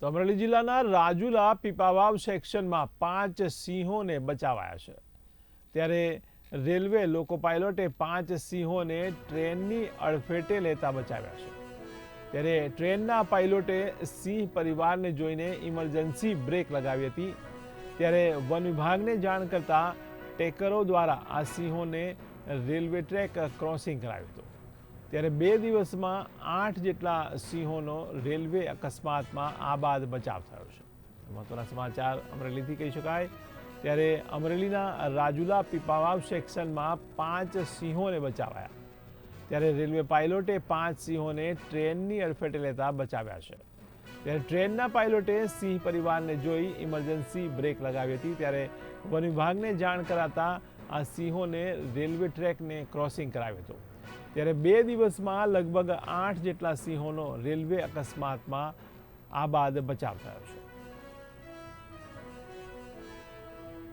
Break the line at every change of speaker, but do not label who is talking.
તો અમરેલી જિલ્લાના રાજુલા પીપાવાવ સેક્શનમાં 5 સિંહોને બચાવાયા છે। ત્યારે રેલવે લોકો પાયલોટે 5 સિંહોને ટ્રેનની અડફેટે લેતા બચાવ્યા છે। ત્યારે ટ્રેનના પાયલોટે સિંહ પરિવારને જોઈને ઇમરજન્સી બ્રેક લગાવી હતી। ત્યારે વન વિભાગને જાણ કરતા ટેકરો દ્વારા આ સિંહોને રેલવે ટ્રેક ક્રોસિંગ કરાવ્યું હતું। ત્યારે 2 દિવસમાં 8 જેટલા સિંહોનો રેલવે અકસ્માતમાં આ બાદ બચાવ થયો છે। મહત્વના સમાચાર અમરેલીથી કહી શકાય। ત્યારે અમરેલીના રાજુલા પીપાવાવ સેક્શનમાં 5 સિંહોને બચાવાયા। ત્યારે રેલવે પાયલોટે 5 સિંહોને ટ્રેનની અડફેટે લેતા બચાવ્યા છે। ત્યારે ટ્રેનના પાયલોટે સિંહ પરિવારને જોઈ ઇમરજન્સી બ્રેક લગાવી હતી। ત્યારે વન વિભાગને જાણ કરાતા આ સિંહોને રેલવે ટ્રેકને ક્રોસિંગ કરાવ્યું હતું। ત્યારે 2 દિવસમાં લગભગ 8 જેટલા સિંહોનો રેલવે અકસ્માતમાં આ બાદ બચાવ થયો છે।